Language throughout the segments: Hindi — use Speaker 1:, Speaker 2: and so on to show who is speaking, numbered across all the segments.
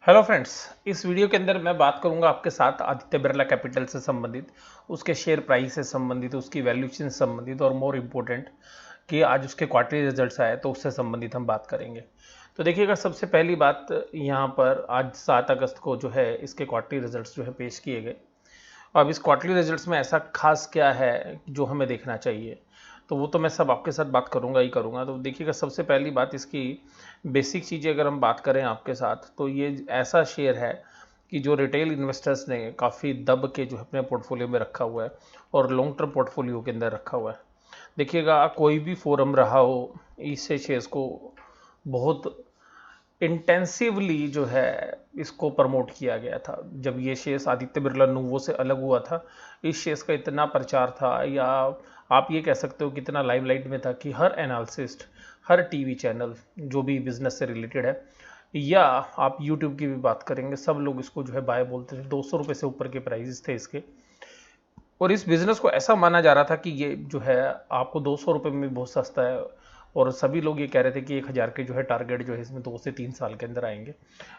Speaker 1: Hello friends. इस वीडियो के अंदर मैं बात करूंगा आपके साथ आदित्य बिरला कैपिटल से संबंधित, उसके शेयर प्राइस से संबंधित, उसकी वैल्यूएशन से संबंधित और मोर इम्पोर्टेंट कि आज उसके क्वार्टरली रिजल्ट्स आए तो उससे संबंधित हम बात करेंगे। तो देखिएगा, सबसे पहली बात यहाँ पर आज 7 अगस्त को जो है इसके क्वार्टरली रिजल्ट्स जो है पेश किए गए। अब इस क्वार्टरली रिजल्ट्स में ऐसा खास क्या है जो हमें देखना चाहिए, तो वो तो मैं सब आपके साथ बात करूंगा ही करूंगा। तो देखिएगा, सबसे पहली बात इसकी बेसिक चीज़ें अगर हम बात करें आपके साथ, तो ये ऐसा शेयर है कि जो रिटेल इन्वेस्टर्स ने काफ़ी दब के जो अपने पोर्टफोलियो में रखा हुआ है और लॉन्ग टर्म पोर्टफोलियो के अंदर रखा हुआ है। देखिएगा, कोई भी फोरम रहा हो, इससे शेयर्स को बहुत इंटेंसिवली जो है इसको प्रमोट किया गया था। जब ये शेयर्स आदित्य बिरला नूवो से अलग हुआ था, इस शेयर्स का इतना प्रचार था, या आप ये कह सकते हो कितना लाइमलाइट में था कि हर एनालिसिस्ट, हर टीवी चैनल जो भी बिजनेस से रिलेटेड है, या आप यूट्यूब की भी बात करेंगे, सब लोग इसको जो है बाय बोलते थे। 200 रुपये से ऊपर के प्राइजेस थे इसके, और इस बिज़नेस को ऐसा माना जा रहा था कि ये जो है आपको 200 रुपये में बहुत सस्ता है, और सभी लोग ये कह रहे थे कि 1000 के जो है टारगेट जो है इसमें 2 से 3 साल के अंदर आएंगे।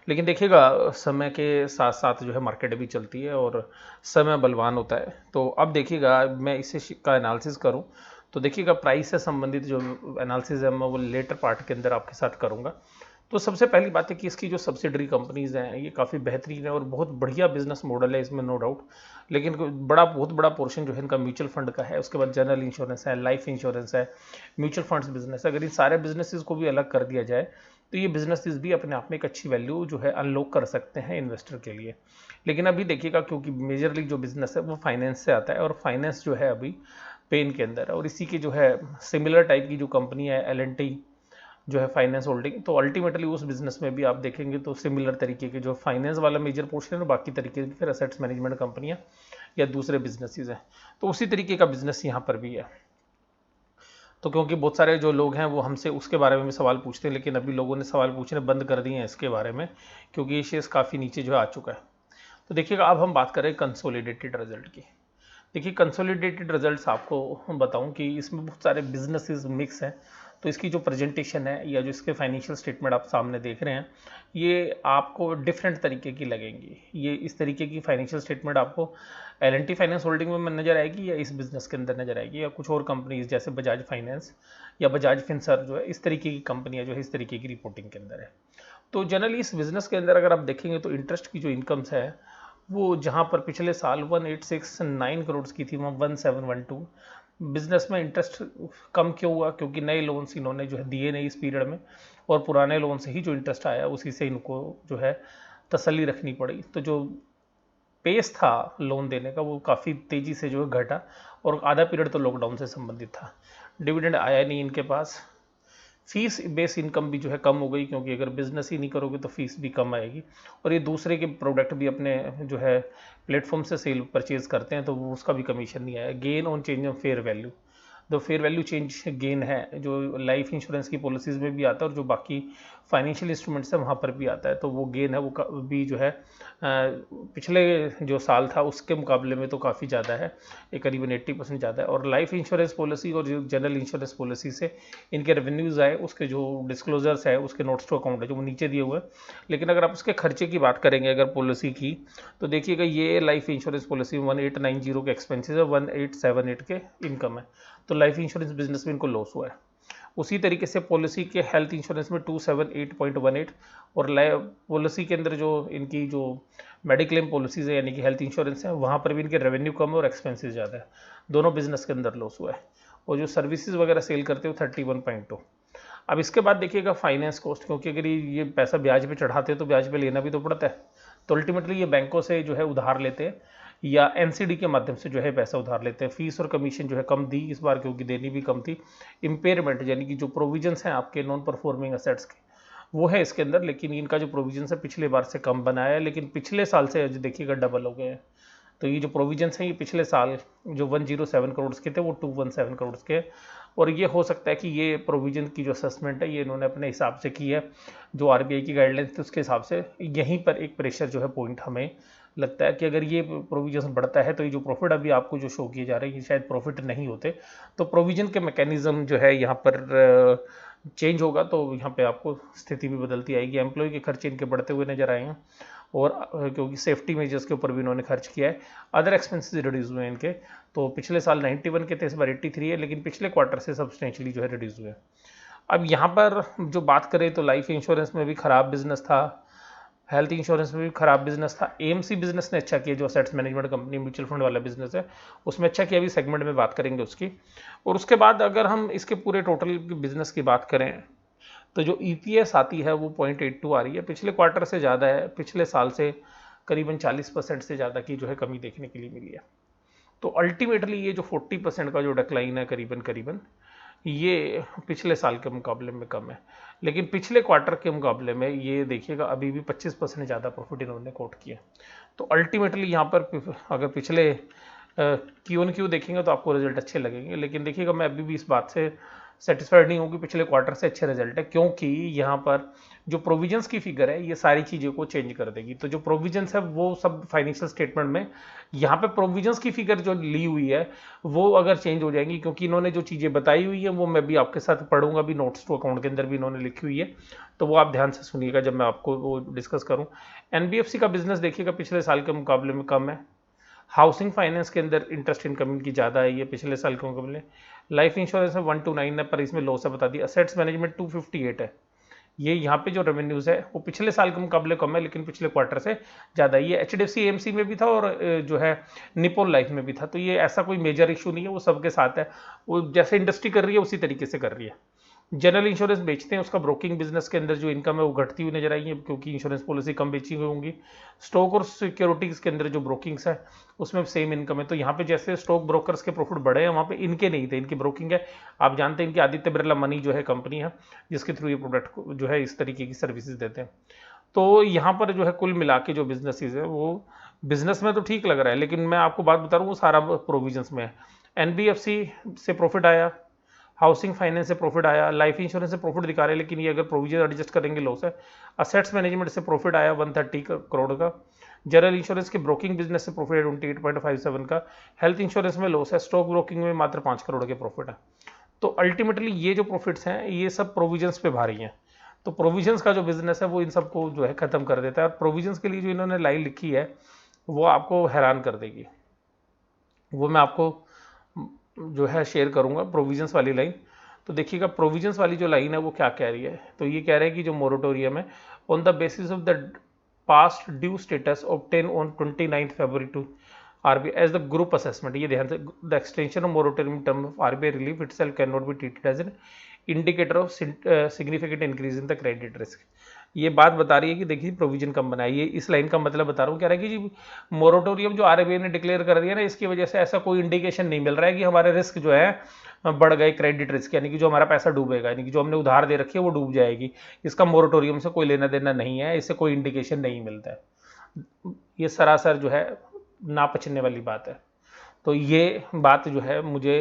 Speaker 1: लेकिन देखिएगा, समय के साथ साथ जो है मार्केट भी चलती है और समय बलवान होता है। तो अब देखिएगा, मैं इसे का एनालिसिस करूं तो देखिएगा, प्राइस से संबंधित जो एनालिसिस है मैं वो लेटर पार्ट के अंदर आपके साथ करूंगा। तो सबसे पहली बात है कि इसकी जो सब्सिडरी कंपनीज हैं ये काफ़ी बेहतरीन है और बहुत बढ़िया बिजनेस मॉडल है, इसमें नो डाउट। लेकिन बहुत बड़ा पोर्शन जो है इनका म्यूचुअल फंड का है, उसके बाद जनरल इंश्योरेंस है, लाइफ इंश्योरेंस है, म्यूचुअल फंड्स बिजनेस है। अगर इन सारे बिजनेसेस को भी अलग कर दिया जाए तो ये बिजनेसेस भी अपने आप में एक अच्छी वैल्यू जो है अनलॉक कर सकते हैं इन्वेस्टर के लिए। लेकिन अभी देखिएगा, क्योंकि मेजरली जो बिजनेस है वो फाइनेंस से आता है, और फाइनेंस जो है अभी पेन के अंदर है, और इसी की जो है सिमिलर टाइप की जो कंपनी है L&T जो है फाइनेंस होल्डिंग, तो अल्टीमेटली उस बिजनेस में भी आप देखेंगे तो सिमिलर तरीके के जो फाइनेंस वाला मेजर पोर्शन है, और बाकी तरीके की फिर असेट्स मैनेजमेंट कंपनियां या दूसरे बिजनेसेस हैं। तो उसी तरीके का बिजनेस यहाँ पर भी है। तो क्योंकि बहुत सारे जो लोग हैं वो हमसे उसके बारे में भी सवाल पूछते हैं, लेकिन अभी लोगों ने सवाल पूछने बंद कर दिए हैं इसके बारे में, क्योंकि ये शेयर्स काफ़ी नीचे जो है आ चुका है। तो देखिएगा, अब हम बात करें कंसोलिडेटेड रिजल्ट की। देखिए, कंसोलिडेटेड रिजल्ट्स आपको बताऊं कि इसमें बहुत सारे बिजनेसेस मिक्स हैं। तो इसकी जो प्रेजेंटेशन है या जो इसके फाइनेंशियल स्टेटमेंट आप सामने देख रहे हैं, ये आपको डिफरेंट तरीके की लगेंगी। ये इस तरीके की फाइनेंशियल स्टेटमेंट आपको L&T फाइनेंस होल्डिंग में नजर आएगी, या इस बिजनेस के अंदर नजर आएगी, या कुछ और कंपनीज जैसे बजाज फाइनेंस या बजाज फिनसर्व जो है, इस तरीके की कंपनियां जो है इस तरीके की रिपोर्टिंग के अंदर है। तो जनरली इस बिजनेस के अंदर अगर आप देखेंगे तो इंटरेस्ट की जो इनकम्स है वो जहाँ पर पिछले साल 1869 करोड़ की थी, वहाँ 1712। बिजनेस में इंटरेस्ट कम क्यों हुआ? क्योंकि नए लोन्स इन्होंने जो है दिए नहीं इस पीरियड में, और पुराने लोन से ही जो इंटरेस्ट आया उसी से इनको जो है तसल्ली रखनी पड़ी। तो जो पेस था लोन देने का वो काफ़ी तेज़ी से जो है घटा, और आधा पीरियड तो लॉकडाउन से संबंधित था। डिविडेंड आया नहीं इनके पास। फीस बेस इनकम भी जो है कम हो गई, क्योंकि अगर बिजनेस ही नहीं करोगे तो फीस भी कम आएगी, और ये दूसरे के प्रोडक्ट भी अपने जो है प्लेटफॉर्म से सेल परचेज करते हैं, तो वो उसका भी कमीशन नहीं आया। Gain on change of fair value, जो फेयर वैल्यू चेंज गेन है, जो लाइफ इंश्योरेंस की पॉलिसीज़ में भी आता है और जो बाकी फाइनेंशियल इंस्ट्रूमेंट्स है वहाँ पर भी आता है, तो वो गेन है वो भी जो है पिछले जो साल था उसके मुकाबले में तो काफ़ी ज़्यादा है, ये करीबन 80% ज़्यादा है। और लाइफ इंश्योरेंस पॉलिसी और जो जनरल इंश्योरेंस पॉलिसी से इनके रेवेन्यूज़ आए, उसके जो डिस्क्लोजर्स है, उसके नोट्स टू अकाउंट है जो वो नीचे दिए हुए हैं। लेकिन अगर आप उसके खर्चे की बात करेंगे अगर पॉलिसी की, तो देखिएगा, ये लाइफ इंश्योरेंस पॉलिसी 1890 के एक्सपेंसेस है, 1878 के इनकम है। तो लाइफ इंश्योरेंस बिजनेस में इनको लॉस हुआ है। उसी तरीके से पॉलिसी के हेल्थ इंश्योरेंस में 278.18, और पॉलिसी के अंदर जो इनकी जो मेडिक्लेम पॉलिसीज है यानी कि हेल्थ इंश्योरेंस है, वहाँ पर भी इनके रेवेन्यू कम है और एक्सपेंसेस ज़्यादा है। दोनों बिजनेस के अंदर लॉस हुआ है। और जो सर्विसेज वगैरह सेल करते हो 31.2। अब इसके बाद देखिएगा फाइनेंस कॉस्ट, क्योंकि अगर ये पैसा ब्याज पे चढ़ाते हैं तो ब्याज पे लेना भी तो पड़ता है। तो अल्टीमेटली ये बैंकों से जो है उधार लेते हैं, या एनसीडी के माध्यम से जो है पैसा उधार लेते हैं। फीस और कमीशन जो है कम दी इस बार, क्योंकि देनी भी कम थी। इम्पेयरमेंट यानी कि जो प्रोविजंस हैं आपके नॉन परफॉर्मिंग असेट्स के, वो है इसके अंदर, लेकिन इनका जो प्रोविजन है पिछले बार से कम बनाया है, लेकिन पिछले साल से जो देखिएगा डबल हो गए हैं। तो ये जो प्रोविजंस हैं ये पिछले साल जो 107 करोड़ के थे वो 217 करोड़ के, और ये हो सकता है कि ये प्रोविजन की जो असेसमेंट है ये इन्होंने अपने हिसाब से की है, जो आरबीआई की गाइडलाइंस थी उसके हिसाब से। यहीं पर एक प्रेशर जो है पॉइंट हमें लगता है कि अगर ये प्रोविजन बढ़ता है तो ये जो प्रॉफिट अभी आपको जो शो किए जा रहे हैं ये शायद प्रॉफिट नहीं होते। तो प्रोविजन के मैकेनिज्म जो है यहाँ पर चेंज होगा तो यहाँ पे आपको स्थिति भी बदलती आएगी। एम्प्लॉय के खर्चे इनके बढ़ते हुए नजर आए हैं और क्योंकि सेफ्टी मेजर्स के ऊपर भी इन्होंने खर्च किया है। अदर एक्सपेंसेस रिड्यूस हुए हैं इनके, तो पिछले साल 91 के थे, इस बार 83 है, लेकिन पिछले क्वार्टर से सब्सटेंशियली जो है रिड्यूस हुए हैं। अब यहाँ पर जो बात करें तो लाइफ इंश्योरेंस में भी खराब बिजनेस था, हेल्थ इंश्योरेंस में भी खराब बिजनेस था। एएमसी बिजनेस ने अच्छा किया, जो assets management company mutual fund वाला बिजनेस है उसमें अच्छा किया, अभी सेगमेंट में बात करेंगे उसकी। और उसके बाद अगर हम इसके पूरे टोटल बिजनेस की बात करें तो जो ईपीएस आती है वो 0.82 आ रही है, पिछले क्वार्टर से ज़्यादा है, पिछले साल से करीबन 40% से ज़्यादा की जो है कमी देखने के लिए मिली है। तो अल्टीमेटली ये जो 40% का जो डिक्लाइन है करीबन करीबन, ये पिछले साल के मुकाबले में कम है, लेकिन पिछले क्वार्टर के मुकाबले में ये देखिएगा अभी भी 25% ज़्यादा प्रॉफिट इन्होंने कोट किया। तो अल्टीमेटली यहाँ पर अगर पिछले क्यू ऑन क्यू देखेंगे तो आपको रिजल्ट अच्छे लगेंगे, लेकिन देखिएगा मैं अभी भी इस बात से सेटिस्फाइड नहीं हूँ कि पिछले क्वार्टर से अच्छे रिजल्ट है, क्योंकि यहाँ पर जो प्रोविजंस की फिगर है ये सारी चीज़ों को चेंज कर देगी। तो जो प्रोविजंस है वो सब फाइनेंशियल स्टेटमेंट में यहाँ पे प्रोविजंस की फिगर जो ली हुई है वो अगर चेंज हो जाएंगी, क्योंकि इन्होंने जो चीज़ें बताई हुई है वो मैं भी आपके साथ पढ़ूंगा भी, नोट्स टू अकाउंट के अंदर भी इन्होंने लिखी हुई है, तो वो आप ध्यान से सुनिएगा जब मैं आपको वो डिस्कस करूँ। एनबीएफसी का बिजनेस देखिएगा पिछले साल के मुकाबले में कम है। हाउसिंग फाइनेंस के अंदर इंटरेस्ट इनकम इनकी ज़्यादा है, ये पिछले साल के मुकाबले। लाइफ इंश्योरेंस में 129 है पर इसमें लॉस है, बता दिया। असेट्स मैनेजमेंट 258 है, ये यहाँ पे जो रेवेन्यूज है वो पिछले साल के मुकाबले कम है, लेकिन पिछले क्वार्टर से ज़्यादा है। ये एचडीएफसी एएमसी में भी था और जो है निपोल लाइफ में भी था, तो ये ऐसा कोई मेजर इशू नहीं है, वो सबके साथ है, वो जैसे इंडस्ट्री कर रही है उसी तरीके से कर रही है। जनरल इंश्योरेंस बेचते हैं, उसका ब्रोकिंग बिजनेस के अंदर जो इनकम है वो घटती हुई नजर आई है, क्योंकि इंश्योरेंस पॉलिसी कम बेची हुई होंगी। स्टॉक और सिक्योरिटीज के अंदर जो ब्रोकिंग्स है उसमें सेम इनकम है, तो यहाँ पे जैसे स्टॉक ब्रोकर्स के प्रॉफिट बढ़े हैं वहाँ पे इनके नहीं थे, इनकी ब्रोकिंग है। आप जानते हैं इनकी आदित्य बिरला मनी जो है कंपनी है जिसके थ्रू ये प्रोडक्ट को जो है इस तरीके की सर्विसेज देते हैं। तो यहाँ पर जो है कुल मिला के जो बिजनेसेस है वो बिजनेस में तो ठीक लग रहा है, लेकिन मैं आपको बात बता रहा हूँ वो सारा प्रोविजंस में है। एनबीएफसी से प्रॉफिट आया, हाउसिंग फाइनेंस से प्रॉफिट आया, लाइफ इंश्योरेंस से प्रॉफिट दिखा रहे हैं, लेकिन ये अगर प्रोविजन एडजस्ट करेंगे लॉस है। असेट्स मैनेजमेंट से प्रॉफिट आया 130 करोड़ का। जनरल इंश्योरेंस के ब्रोकिंग बिजनेस से प्रॉफिट है 28.57 का। हेल्थ इंश्योरेंस में लॉस है, स्टॉक ब्रोकिंग में मात्र 5 करोड़ के प्रॉफिट है। तो अल्टीमेटली ये जो प्रॉफिट्स हैं ये सब प्रोविजंस पे भारी हैं, तो प्रोविजंस का जो बिजनेस है वो इन सबको जो है खत्म कर देता है। और प्रोविजंस के लिए जो इन्होंने लाइन लिखी है वो आपको हैरान कर देगी, वो मैं आपको जो है शेयर करूंगा प्रोविजंस वाली लाइन। तो देखिएगा प्रोविजंस वाली जो लाइन है वो क्या कह रही है, तो ये कह रहे हैं कि जो मोरेटोरियम है on the basis of the past due status obtain on 29 February to RBI as the group assessment, ये ध्यान से, the extension of moratorium term of RBI relief itself can not be treated as an indicator of significant increase in the credit risk. ये बात बता रही है कि देखिए प्रोविजन कम बनाई, ये इस लाइन का मतलब बता रहा हूँ, कह रहा है कि जी मोरेटोरियम जो आरबीआई ने डिक्लेयर कर दिया ना इसकी वजह से ऐसा कोई इंडिकेशन नहीं मिल रहा है कि हमारे रिस्क जो है बढ़ गए, क्रेडिट रिस्क, यानी कि जो हमारा पैसा डूबेगा, यानी कि जो हमने उधार दे रखी है वो डूब जाएगी, इसका मोरेटोरियम से कोई लेना देना नहीं है, इससे कोई इंडिकेशन नहीं मिलता है। ये सरासर जो है ना पचने वाली बात है। तो ये बात जो है मुझे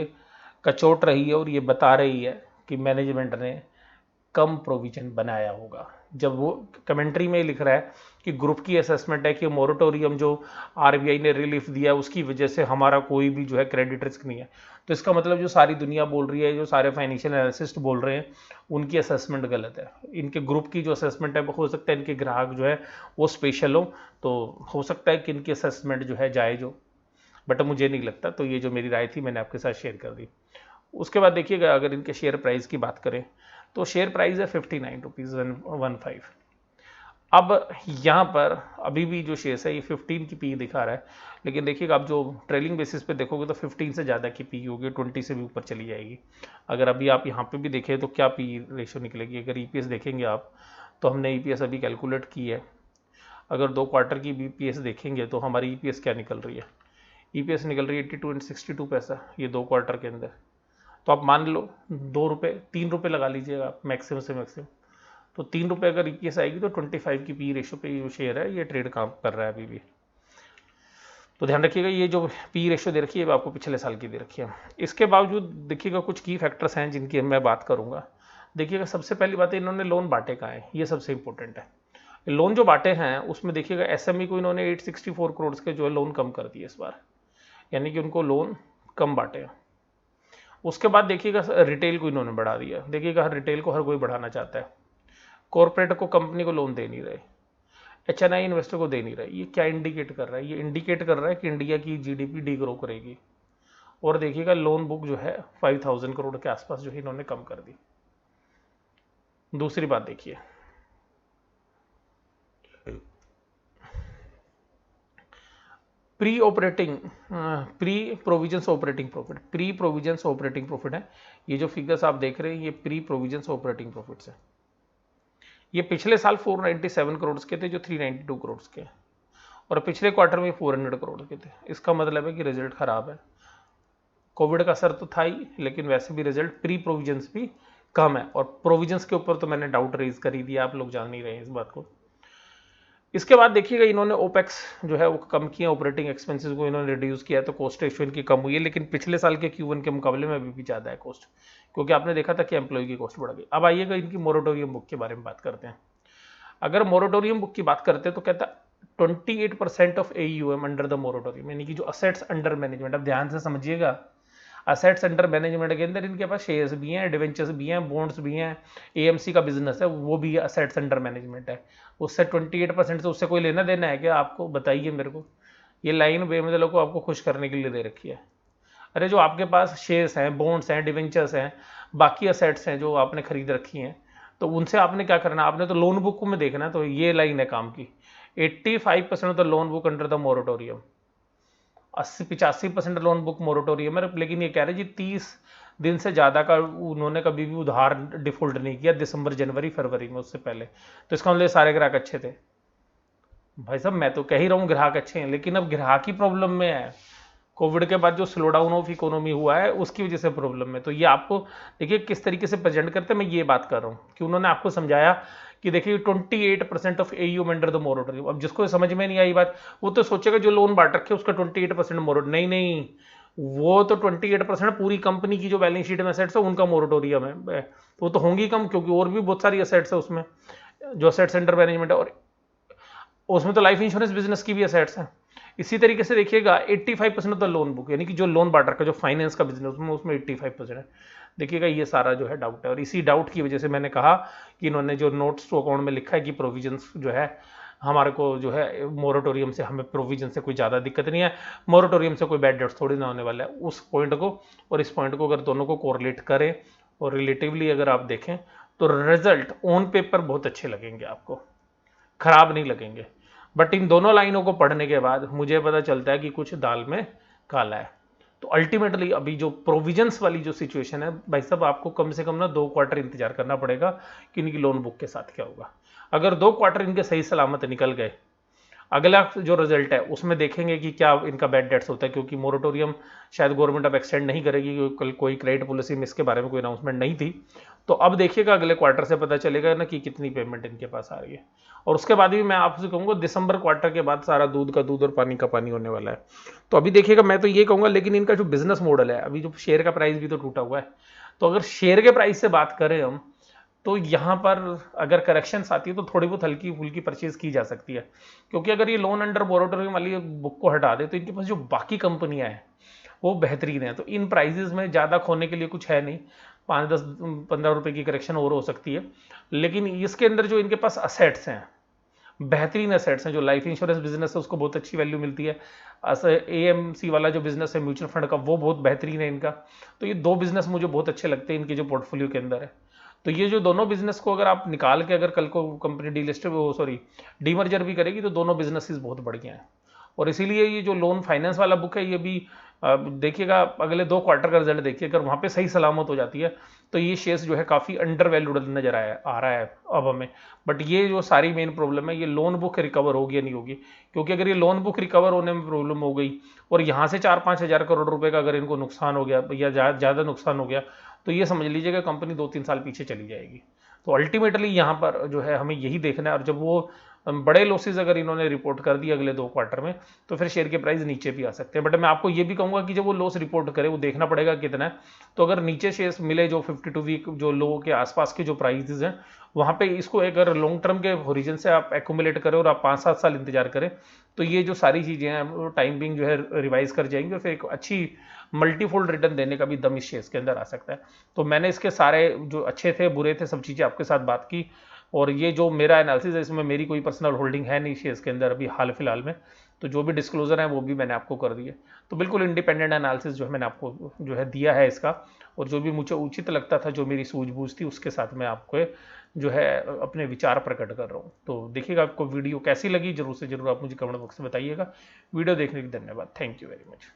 Speaker 1: कचोट रही है और ये बता रही है कि मैनेजमेंट ने कम प्रोविजन बनाया होगा। जब वो कमेंट्री में लिख रहा है कि ग्रुप की असेसमेंट है कि मोरेटोरियम जो आरबीआई ने रिलीफ दिया उसकी वजह से हमारा कोई भी जो है क्रेडिट रिस्क नहीं है, तो इसका मतलब जो सारी दुनिया बोल रही है, जो सारे फाइनेंशियल एनालिसिस्ट बोल रहे हैं, उनकी असेसमेंट गलत है। इनके ग्रुप की जो असेसमेंट है हो सकता है इनके ग्राहक जो है वो स्पेशल हो, तो हो सकता है कि इनकी असेसमेंट जो है जायज हो, बट मुझे नहीं लगता। तो ये जो मेरी राय थी मैंने आपके साथ शेयर कर दी। उसके बाद देखिएगा अगर इनके शेयर प्राइस की बात करें तो शेयर प्राइस है 59.15। अब यहाँ पर अभी भी जो शेयर्स है ये 15 की पी दिखा रहा है, लेकिन देखिएगा आप जो ट्रेलिंग बेसिस पे देखोगे तो 15 से ज़्यादा की पी होगी, 20 से भी ऊपर चली जाएगी। अगर अभी आप यहाँ पे भी देखें तो क्या पी रेशियो निकलेगी, अगर ईपीएस देखेंगे आप तो हमने ईपीएस अभी कैलकुलेट की है, अगर 2 क्वार्टर की बीपीएस देखेंगे तो हमारी ईपीएस क्या निकल रही है, ईपीएस निकल रही है 82.62 पैसा, ये 2 क्वार्टर के अंदर। तो आप मान लो 2 रुपये 3 रुपये लगा लीजिएगा मैक्सिमम से मैक्सिमम, तो 3 रुपये अगर ईपीएस आएगी तो 25 की पी रेशो पे जो शेयर है ये ट्रेड काम कर रहा है अभी भी। तो ध्यान रखिएगा ये जो पी रेशो दे रखी है आपको पिछले साल की दे रखी है। इसके बावजूद देखिएगा कुछ की फैक्टर्स हैं जिनकी मैं बात करूंगा। देखिएगा सबसे पहली बात है इन्होंने लोन बांटे कहाँ हैं, ये सबसे इंपॉर्टेंट है। लोन जो बांटे हैं उसमें देखिएगा एसएमई को इन्होंने 864 करोड़ के जो है लोन कम कर दिए इस बार, यानी कि उनको लोन कम बांटे हैं। उसके बाद देखिएगा रिटेल को इन्होंने बढ़ा दिया। देखिएगा रिटेल को हर कोई बढ़ाना चाहता है, कॉर्पोरेट को, कंपनी को लोन दे नहीं रहे, एचएनआई इन्वेस्टर को दे नहीं रहे। ये क्या इंडिकेट कर रहा है? ये इंडिकेट कर रहा है कि इंडिया की जीडीपी डी ग्रो करेगी। और देखिएगा लोन बुक जो है 5000 करोड़ के आसपास जो है इन्होंने कम कर दी। दूसरी बात देखिए, pre provisions operating profit, pre provisions operating profit है। ये जो फिगर्स आप देख रहे हैं ये प्री प्रोविजंस ऑपरेटिंग प्रॉफिट्स है। ये पिछले साल 497 करोड़ के थे जो 392 करोड़ के, और पिछले क्वार्टर में 400 करोड़ के थे। इसका मतलब है कि रिजल्ट खराब है। कोविड का असर तो था ही, लेकिन वैसे भी रिजल्ट प्री प्रोविजंस भी कम है। और प्रोविजंस के ऊपर तो मैंने डाउट रेज कर ही दिया, आप लोग जान नहीं रहे हैं इस बात को। इसके बाद देखिएगा इन्होंने ओपेक्स जो है वो कम किया, ऑपरेटिंग एक्सपेंसेस को इन्होंने रिड्यूस किया, तो कॉस्ट रेशियो इनकी कम हुई है। लेकिन पिछले साल के Q1 के मुकाबले में अभी भी ज़्यादा है कॉस्ट, क्योंकि आपने देखा था कि एम्प्लॉय की कॉस्ट बढ़ गई। अब आइएगा इनकी मोरेटोरियम बुक के बारे में बात करते हैं। अगर मोरेटोरियम बुक की बात करते हैं तो कहता 28% of AUM under the moratorium, यानी कि जो असेट्स अंडर मैनेजमेंट, अब ध्यान से समझिएगा, असेट्स अंडर मैनेजमेंट के अंदर इनके पास शेयर्स भी हैं, डिवेंचर्स भी हैं, बॉन्ड्स भी हैं, AMC का बिजनेस है वो भी असेट्स अंडर मैनेजमेंट है। उससे 28% से उससे कोई लेना देना है क्या? आपको बताइए मेरे को। ये लाइन बेमतलब को आपको खुश करने के लिए दे रखी है। अरे जो आपके पास शेयर्स हैं, बॉन्ड्स हैं, डिवेंचर्स हैं, बाकी असेट्स हैं जो आपने खरीद रखी हैं, तो उनसे आपने क्या करना? आपने तो लोन बुक में देखना। तो ये लाइन है काम की, 85% of the loan book under the moratorium, 85% loan book moratorium है। लेकिन ये कह रहे जी 30 दिन से ज़्यादा का उन्होंने कभी भी उधार डिफॉल्ट नहीं किया दिसंबर, जनवरी, फरवरी में, उससे पहले। तो इसका मतलब सारे ग्राहक अच्छे थे। भाई साहब मैं तो कह ही रहा हूँ ग्राहक अच्छे हैं, लेकिन अब ग्राहक ही प्रॉब्लम में है। कोविड के बाद जो स्लो डाउन ऑफ इकोनॉमी हुआ है उसकी वजह से प्रॉब्लम में। तो ये आपको देखिए किस तरीके से प्रेजेंट करते हैं, मैं ये बात कर रहा हूँ कि उन्होंने आपको समझाया कि देखिए 28% of AUM under the moratorium. अब जिसको समझ में नहीं आई बात वो तो सोचेगा जो लोन बांट रखे उसका 28% मोरेटोरियम। नहीं नहीं, वो तो 28% पूरी कंपनी की जो बैलेंस शीट में असेट्स है उनका मोरेटोरियम है। वो तो होंगी कम, क्योंकि और भी बहुत सारी असेट्स है उसमें, जो असेट्स अंडर मैनेजमेंट है, और उसमें तो लाइफ इंश्योरेंस बिजनेस की भी असेट्स हैं। इसी तरीके से देखिएगा 85% ऑफ द लोन बुक, यानी कि जो लोन बांट रखा है, जो फाइनेंस का बिजनेस उसमें 85% है। देखिएगा ये सारा जो है डाउट है, और इसी डाउट की वजह से मैंने कहा कि इन्होंने जो नोट्स टू अकाउंट में लिखा है कि प्रोविजंस जो है हमारे को जो है मोरेटोरियम से, हमें प्रोविजन से कोई ज़्यादा दिक्कत नहीं है, मोरेटोरियम से कोई बैड डेट्स थोड़ी ना होने वाला है। उस पॉइंट को और इस पॉइंट को अगर दोनों को कोरिलेट करें और रिलेटिवली अगर आप देखें तो रिजल्ट ऑन पेपर बहुत अच्छे लगेंगे आपको, खराब नहीं लगेंगे। बट इन दोनों लाइनों को पढ़ने के बाद मुझे पता चलता है कि कुछ दाल में काला है। तो अल्टीमेटली अभी जो प्रोविजंस वाली जो सिचुएशन है भाई साहब, आपको कम से कम ना 2 क्वार्टर इंतजार करना पड़ेगा कि इनकी लोन बुक के साथ क्या होगा। अगर 2 क्वार्टर इनके सही सलामत निकल गए, अगला जो रिजल्ट है उसमें देखेंगे कि क्या इनका बैड डेट्स होता है, क्योंकि मोरेटोरियम शायद गवर्नमेंट अब एक्सटेंड नहीं करेगी, क्योंकि कल कोई क्रेडिट पॉलिसी में इसके बारे में कोई अनाउंसमेंट नहीं थी। तो अब देखिएगा अगले क्वार्टर से पता चलेगा ना कि कितनी पेमेंट इनके पास आ रही है। और उसके बाद भी मैं आपसे कहूँगा दिसंबर क्वार्टर के बाद सारा दूध का दूध और पानी का पानी होने वाला है। तो अभी देखिएगा मैं तो ये कहूँगा, लेकिन इनका जो बिजनेस मॉडल है, अभी जो शेयर का प्राइस भी तो टूटा हुआ है, तो अगर शेयर के प्राइस से बात करें हम, तो यहाँ पर अगर करेक्शंस आती है तो थोड़ी बहुत हल्की फुल्की परचेज की जा सकती है। क्योंकि अगर ये लोन अंडर मोरेटोरियम वाली बुक को हटा दे तो इनके पास जो बाकी कंपनियां हैं वो बेहतरीन है। तो इन प्राइजेस में ज़्यादा खोने के लिए कुछ है नहीं, 5-10-15 रुपए की करेक्शन और हो सकती है। लेकिन इसके अंदर जो इनके पास असेट्स हैं, बेहतरीन असेट्स हैं, जो लाइफ इंश्योरेंस बिजनेस है उसको बहुत अच्छी वैल्यू मिलती है, AMC वाला जो बिजनेस है म्यूचुअल फंड का वो बहुत बेहतरीन है इनका। तो ये 2 बिजनेस मुझे बहुत अच्छे लगते हैं इनके जो पोर्टफोलियो के अंदर है। तो ये जो दोनों बिजनेस को अगर आप निकाल के अगर कल को कंपनी डीमर्जर भी करेगी तो दोनों बिजनेसेस बहुत बढ़िया हैं। और इसीलिए ये जो लोन फाइनेंस वाला बुक है ये भी देखिएगा अगले 2 क्वार्टर का रिजल्ट देखिए, अगर वहाँ पे सही सलामत हो जाती है तो ये शेयर्स जो है काफ़ी अंडर वैल्यूड नजर आ रहा है अब हमें। बट ये जो सारी मेन प्रॉब्लम है, ये लोन बुक रिकवर होगी या नहीं होगी, क्योंकि अगर ये लोन बुक रिकवर होने में प्रॉब्लम हो गई और यहाँ से 4-5 हज़ार करोड़ रुपए का अगर इनको नुकसान हो गया या ज़्यादा नुकसान हो गया, तो ये समझ लीजिएगा कंपनी 2-3 साल पीछे चली जाएगी। तो अल्टीमेटली यहाँ पर जो है हमें यही देखना है। और जब वो बड़े लॉसेज अगर इन्होंने रिपोर्ट कर दिए अगले 2 क्वार्टर में, तो फिर शेयर के प्राइस नीचे भी आ सकते हैं। बट मैं आपको ये भी कहूंगा कि जब वो लॉस रिपोर्ट करे वो देखना पड़ेगा कितना है। तो अगर नीचे शेयर्स मिले जो 52 वीक जो लो के आसपास के जो प्राइसेस हैं, वहां पे इसको अगर लॉन्ग टर्म के होरिजन से आप एक्यूमुलेट करें और आप 5-7 साल इंतजार करें, तो ये जो सारी चीजें हैं वो टाइम बिंग जो है रिवाइज कर जाएंगी और फिर एक अच्छी मल्टीफोल्ड रिटर्न देने का भी दम इस शेयर्स के अंदर आ सकता है। तो मैंने इसके सारे जो अच्छे थे बुरे थे सब चीजें आपके साथ बात की, और ये जो मेरा एनालिसिस है इसमें मेरी कोई पर्सनल होल्डिंग है नहीं शेयर्स के अंदर अभी हाल फिलहाल में। तो जो भी डिस्क्लोजर है वो भी मैंने आपको कर दिए। तो बिल्कुल इंडिपेंडेंट एनालिसिस जो है मैंने आपको जो है दिया है इसका, और जो भी मुझे उचित लगता था, जो मेरी सूझबूझ थी, उसके साथ मैं आपको जो है अपने विचार प्रकट कर रहा हूँ। तो देखिएगा आपको वीडियो कैसी लगी, जरूर से जरूर आप मुझे कमेंट बॉक्स में बताइएगा। वीडियो देखने के लिए धन्यवाद। Thank you very much.